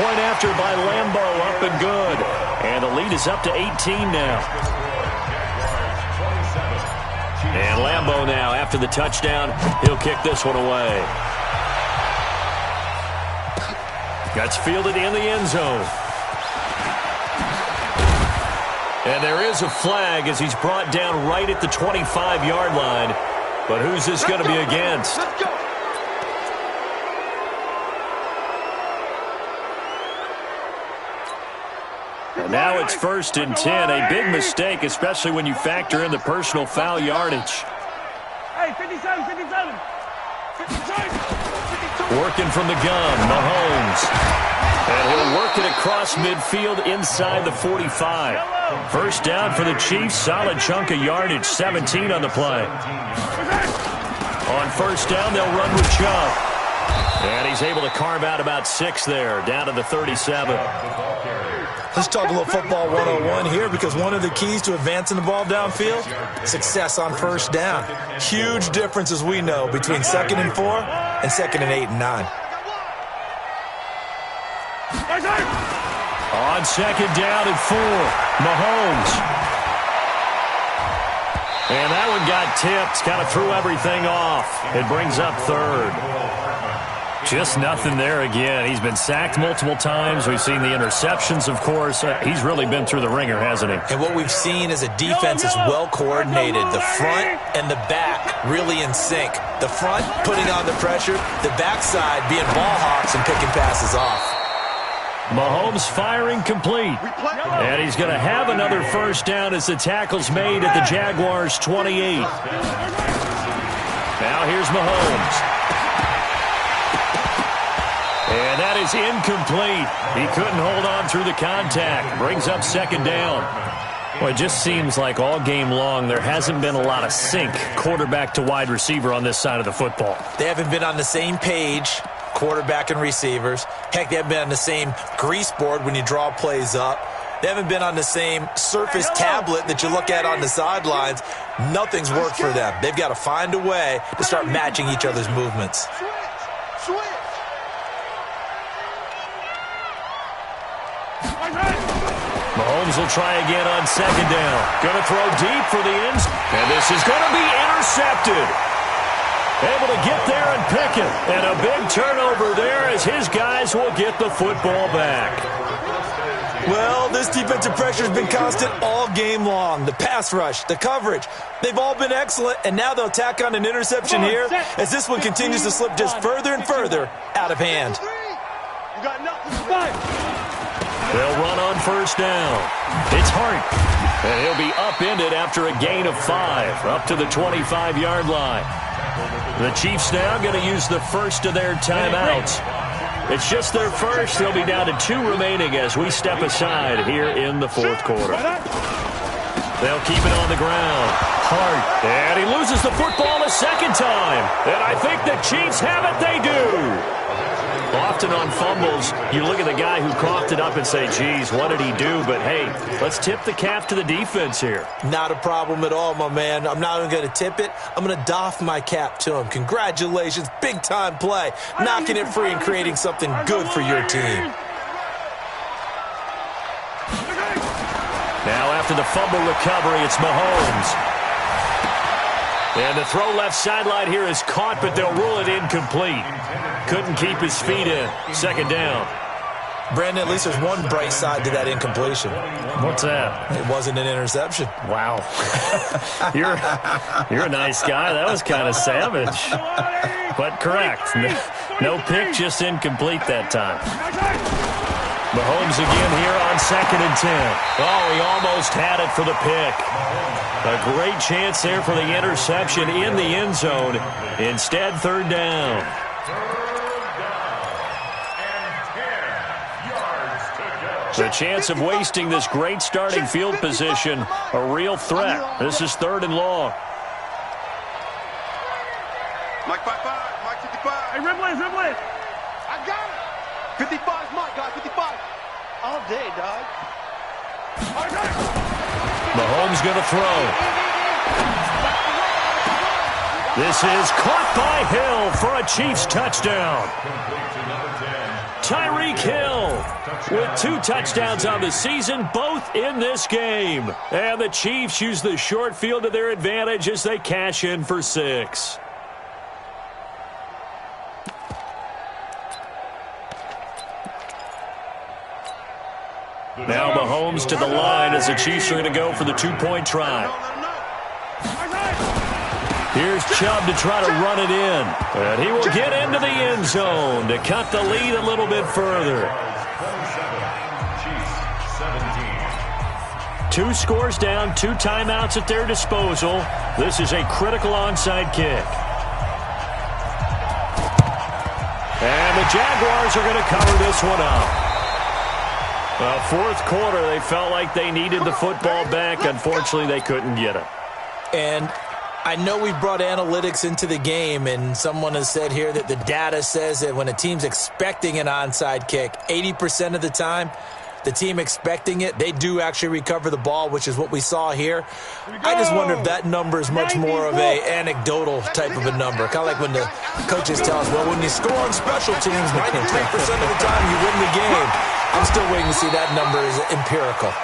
Point after by Lambo, up and good. And the lead is up to 18 now. And Lambo now, after the touchdown, he'll kick this one away. That's fielded in the end zone. And there is a flag as he's brought down right at the 25-yard line. But who's this going to be against? Let's go. And now it's 1st and 10. A big mistake, especially when you factor in the personal foul yardage. Hey, 57, 57. 52. Working from the gun, Mahomes. And he'll work it across midfield inside the 45. First down for the Chiefs. Solid chunk of yardage, 17 on the play. On first down, they'll run with Chubb. And he's able to carve out about 6 there, down to the 37. Let's talk a little football 101 here, because one of the keys to advancing the ball downfield, success on first down. Huge difference, as we know, between 2nd and 4 and 2nd and 8 and 9. On 2nd down and 4, Mahomes. And that one got tipped, kind of threw everything off. It brings up 3rd. Just nothing there again. He's been sacked multiple times. We've seen the interceptions, of course. He's really been through the ringer, hasn't he? And what we've seen is a defense is well coordinated. The front and the back really in sync. The front putting on the pressure, the backside being ball hawks and picking passes off. Mahomes firing complete. And he's going to have another first down as the tackle's made at the Jaguars' 28. Now here's Mahomes. And that is incomplete. He couldn't hold on through the contact. Brings up 2nd down. Well, it just seems like all game long there hasn't been a lot of sync quarterback to wide receiver on this side of the football. They haven't been on the same page, quarterback and receivers. Heck, they haven't been on the same grease board when you draw plays up. They haven't been on the same surface tablet that you look at on the sidelines. Nothing's worked for them. They've got to find a way to start matching each other's movements. Switch. Mahomes will try again on 2nd down. Going to throw deep for the ends. And this is going to be intercepted. Able to get there and pick it. And a big turnover there as his guys will get the football back. Well, this defensive pressure has been constant all game long. The pass rush, the coverage, they've all been excellent. And now they'll tack on an interception here as this one continues to slip just further and further out of hand. You got nothing. They'll run on first down. It's Hart. And he'll be upended after a gain of 5, up to the 25-yard line. The Chiefs now going to use the first of their timeouts. It's just their first. They'll be down to 2 remaining as we step aside here in the 4th quarter. They'll keep it on the ground. Hart. And he loses the football a 2nd time. And I think the Chiefs have it. They do. Often on fumbles, you look at the guy who coughed it up and say, geez, what did he do? But, hey, let's tip the cap to the defense here. Not a problem at all, my man. I'm not even going to tip it. I'm going to doff my cap to him. Congratulations. Big-time play. Knocking it free and creating something good for your team. Now after the fumble recovery, it's Mahomes. And the throw left sideline here is caught, but they'll rule it incomplete. Couldn't keep his feet in. 2nd down. Brandon, at least there's one bright side to that incompletion. What's that? It wasn't an interception. Wow. You're a nice guy. That was kind of savage. But correct. No pick, just incomplete that time. Mahomes again here on 2nd and 10. Oh, he almost had it for the pick. A great chance there for the interception in the end zone. Instead, 3rd down. The chance of wasting this great starting field position, a real threat. This is 3rd and long. Mike 5-5, Mike 55. Hey, Ripley. I got it. 55 is Mike, guys, 55. All day, dog. Mahomes going to throw. This is caught by Hill for a Chiefs touchdown. Tyreek Hill with 2 touchdowns on the season, both in this game. And the Chiefs use the short field to their advantage as they cash in for 6. Now Mahomes to the line as the Chiefs are going to go for the 2-point try. Here's Chubb to try to run it in. And he will get into the end zone to cut the lead a little bit further. 7-7, Chiefs 17. 2 scores down, 2 timeouts at their disposal. This is a critical onside kick. And the Jaguars are going to cover this one up. Well, fourth quarter, they felt like they needed the football back. Unfortunately, they couldn't get it. And I know we've brought analytics into the game, and someone has said here that the data says that when a team's expecting an onside kick, 80% of the time, the team expecting it, they do actually recover the ball, which is what we saw here. I just wonder if that number is much more of a anecdotal type of a number. Kind of like when the coaches tell us, well, when you score on special teams, 93% of the time you win the game. I'm still waiting to see that number is empirical.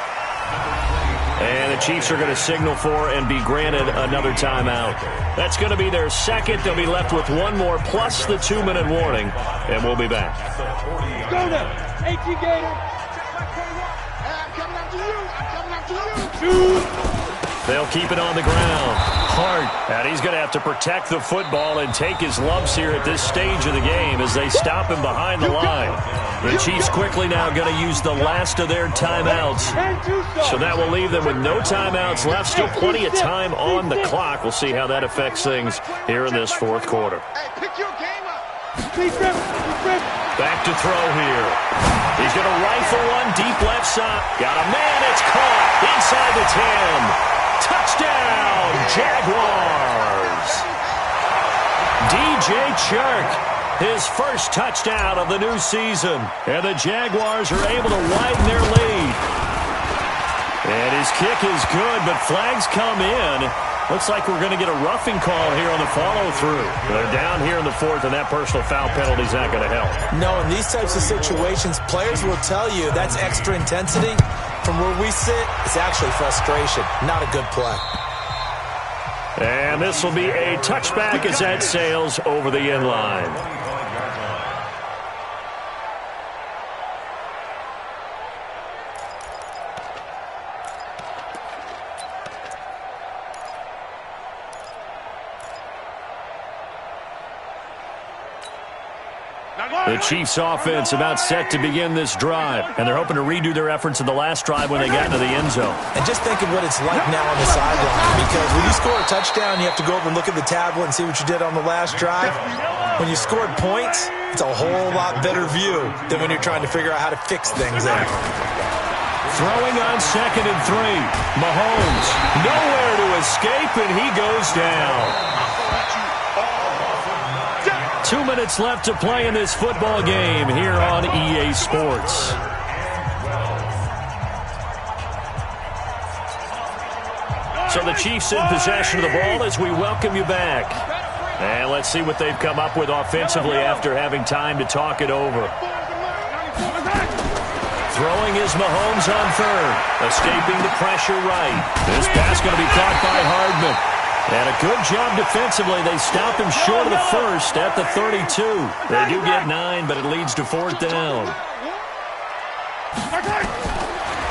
And the Chiefs are going to signal for and be granted another timeout. That's going to be their second. They'll be left with one more plus the 2-minute warning, and we'll be back. Go now, 18 Gator. They'll keep it on the ground. Hart, and he's going to have to protect the football and take his lumps here at this stage of the game as they stop him behind the line. The Chiefs quickly now going to use the last of their timeouts. So that will leave them with no timeouts left. Still plenty of time on the clock. We'll see how that affects things here in this fourth quarter. Back to throw here. He's going to rifle one deep left side. Got a man. It's caught inside the 10. Touchdown, Jaguars. DJ Chark, his first touchdown of the new season. And the Jaguars are able to widen their lead. And his kick is good, but flags come in. Looks like we're going to get a roughing call here on the follow-through. They're down here in the fourth, and that personal foul penalty is not going to help. No, in these types of situations, players will tell you that's extra intensity. From where we sit, it's actually frustration. Not a good play. And this will be a touchback as that sails over the end line. The Chiefs offense about set to begin this drive, and they're hoping to redo their efforts in the last drive when they got into the end zone. And just think of what it's like now on the sideline, because when you score a touchdown, you have to go over and look at the tablet and see what you did on the last drive. When you scored points, it's a whole lot better view than when you're trying to figure out how to fix things there. Throwing on 2nd and 3. Mahomes, nowhere to escape, and he goes down. 2 minutes left to play in this football game here on EA Sports. So the Chiefs in possession of the ball as we welcome you back. And let's see what they've come up with offensively after having time to talk it over. Throwing is Mahomes on 3rd. Escaping the pressure right. This pass going to be caught by Hardman. And a good job defensively. They stop him short of the first at the 32. They do get 9, but it leads to 4th down.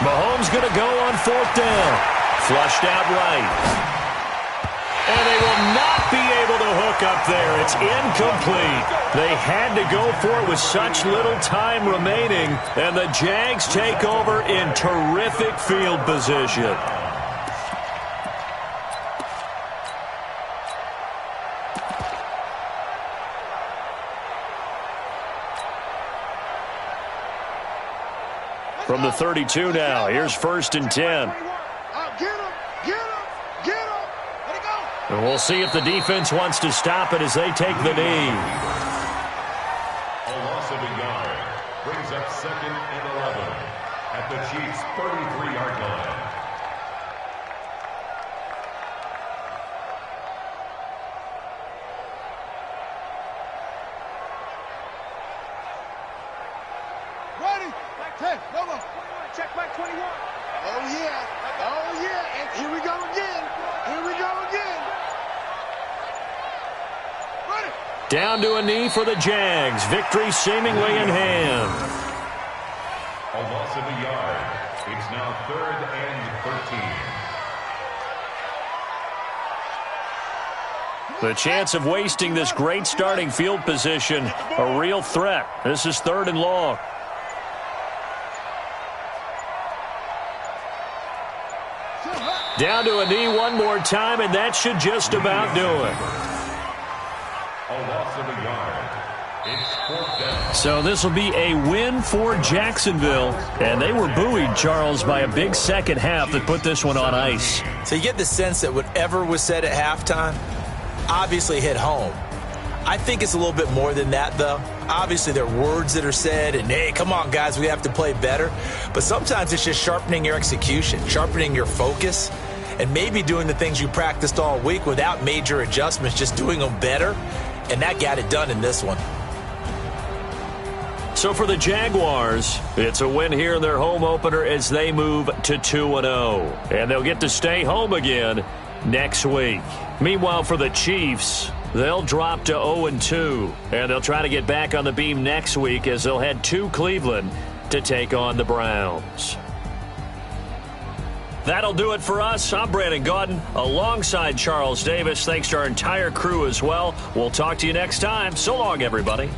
Mahomes going to go on 4th down. Flushed out right. And they will not be able to hook up there. It's incomplete. They had to go for it with such little time remaining. And the Jags take over in terrific field position. From the 32 now, here's 1st and 10. And we'll see if the defense wants to stop it as they take the knee. A loss of a yard brings up 2nd and 11 at the Chiefs' 33-yard line. Check back 21. Oh, yeah. Oh, yeah. And here we go again. Here we go again. Ready. Down to a knee for the Jags. Victory seemingly in hand. A loss of a yard. It's now 3rd and 13. The chance of wasting this great starting field position, a real threat. This is 3rd and long. Down to a knee one more time, and that should just about do it. A loss of a yard. It's 4th down. So this will be a win for Jacksonville. And they were buoyed, Charles, by a big second half that put this one on ice. So you get the sense that whatever was said at halftime obviously hit home. I think it's a little bit more than that, though. Obviously, there are words that are said, and, hey, come on, guys, we have to play better. But sometimes it's just sharpening your execution, sharpening your focus, and maybe doing the things you practiced all week without major adjustments, just doing them better. And that got it done in this one. So for the Jaguars, it's a win here in their home opener as they move to 2-0. And they'll get to stay home again next week. Meanwhile, for the Chiefs, they'll drop to 0-2. And they'll try to get back on the beam next week as they'll head to Cleveland to take on the Browns. That'll do it for us. I'm Brandon Gaudin alongside Charles Davis. Thanks to our entire crew as well. We'll talk to you next time. So long, everybody.